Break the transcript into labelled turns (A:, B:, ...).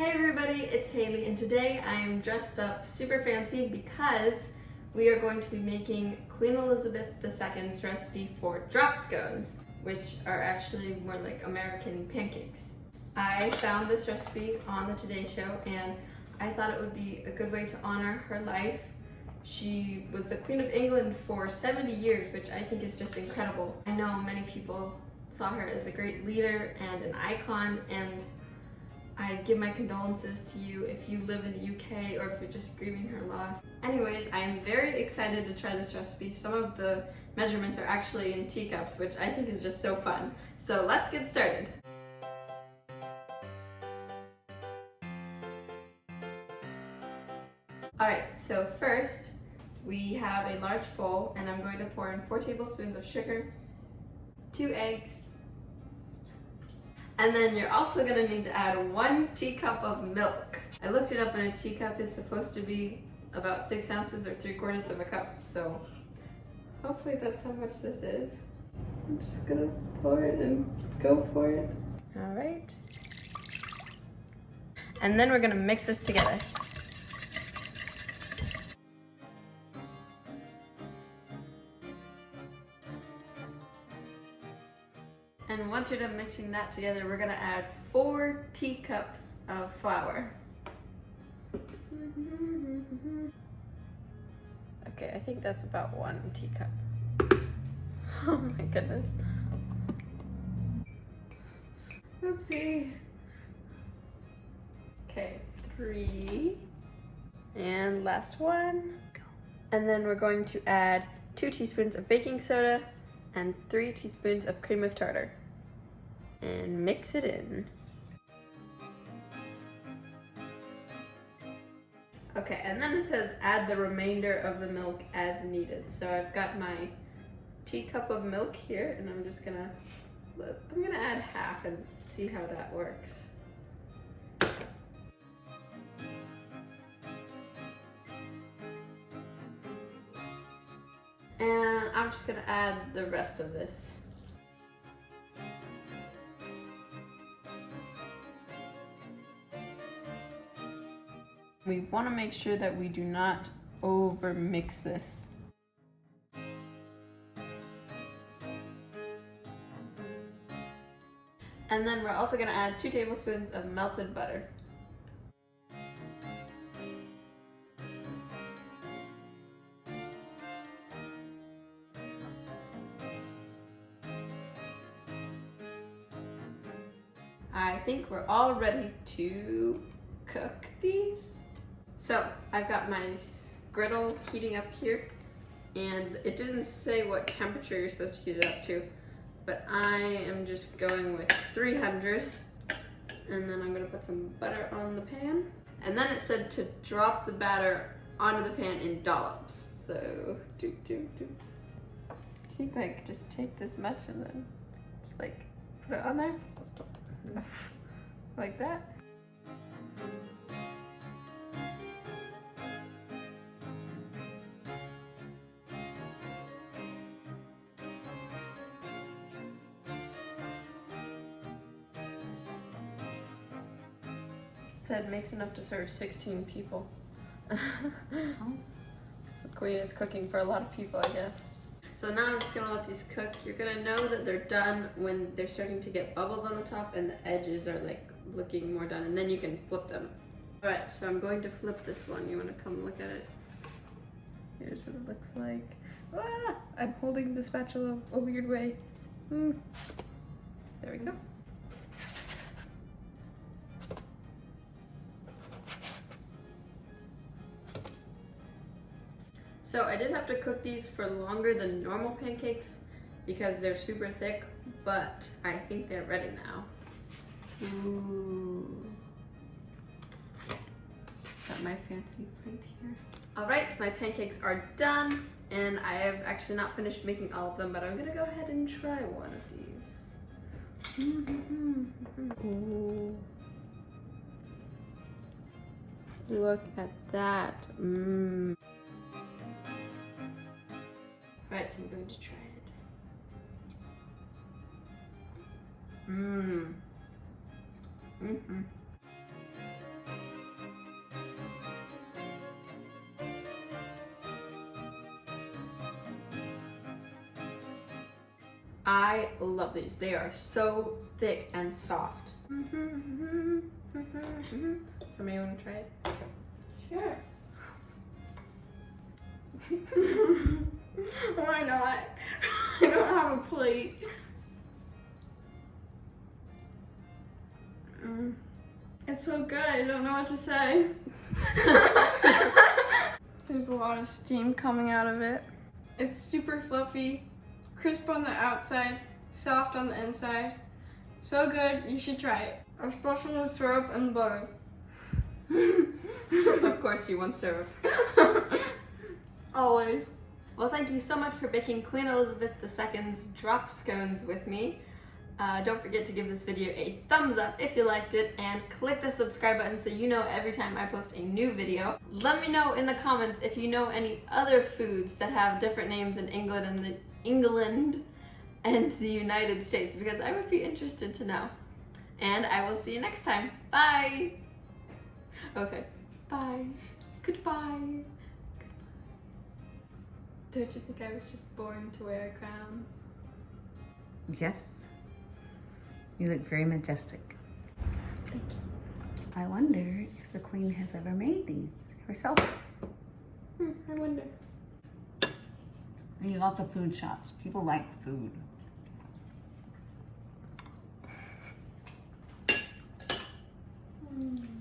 A: Hey everybody, it's Haley, and today I am dressed up super fancy because we are going to be making Queen Elizabeth II's recipe for drop scones, which are actually more like American pancakes. I found this recipe on the Today Show and I thought it would be a good way to honor her life. She was the Queen of England for 70 years, which I think is just incredible. I know many people saw her as a great leader and an icon, and I give my condolences to you if you live in the UK or if you're just grieving her loss. Anyways, I am very excited to try this recipe. Some of the measurements are actually in teacups, which I think is just so fun. So let's get started. Alright, so first we have a large bowl and I'm going to pour in 4 tablespoons of sugar, 2 eggs, and then you're also going to need to add 1 teacup of milk. I looked it up and a teacup is supposed to be about 6 ounces or 3/4 of a cup, so hopefully that's how much this is. I'm just going to pour it and go for it. Alright. And then we're going to mix this together. And once you're done mixing that together, we're gonna add 4 teacups of flour. Okay, I think that's about 1 teacup. Oh my goodness. Oopsie. Okay, 3. And last one. And then we're going to add 2 teaspoons of baking soda and 3 teaspoons of cream of tartar. And mix it in. Okay, and then it says add the remainder of the milk as needed. So I've got my teacup of milk here, and I'm gonna add half and see how that works. And I'm just gonna add the rest of this. We want to make sure that we do not over mix this. And then we're also going to add 2 tablespoons of melted butter. I think we're all ready to cook these. So I've got my griddle heating up here, and it didn't say what temperature you're supposed to heat it up to, but I am just going with 300, and then I'm gonna put some butter on the pan. And then it said to drop the batter onto the pan in dollops. So, I think like just take this much and then just like put it on there, like that. It said makes enough to serve 16 people. The Queen is cooking for a lot of people, I guess. So now I'm just gonna let these cook. You're gonna know that they're done when they're starting to get bubbles on the top and the edges are like looking more done, and then you can flip them. Alright, so I'm going to flip this one. You wanna come look at it? Here's what it looks like. Ah, I'm holding the spatula a weird way. There we go. So I did have to cook these for longer than normal pancakes because they're super thick, but I think they're ready now. Ooh. Got my fancy plate here. Alright, my pancakes are done, and I have actually not finished making all of them, but I'm gonna go ahead and try one of these. Ooh. Look at that. Right, so I'm going to try it. I love these. They are so thick and soft. Somebody want to try it?
B: Sure. Why not? I don't have a plate. It's so good, I don't know what to say. There's a lot of steam coming out of it. It's super fluffy, crisp on the outside, soft on the inside. So good, you should try it. Especially with syrup and butter.
A: Of course you want syrup.
B: Always.
A: Well, thank you so much for baking Queen Elizabeth II's drop scones with me. Don't forget to give this video a thumbs up if you liked it, and click the subscribe button so you know every time I post a new video. Let me know in the comments if you know any other foods that have different names in England and the United States, because I would be interested to know. And I will see you next time. Bye! Oh, sorry. Bye. Goodbye. Don't you think I was just born to wear a crown?
C: Yes. You look very majestic.
A: Thank you.
C: I wonder if the Queen has ever made these herself.
B: I wonder.
C: I need lots of food shots. People like food.
B: Mm.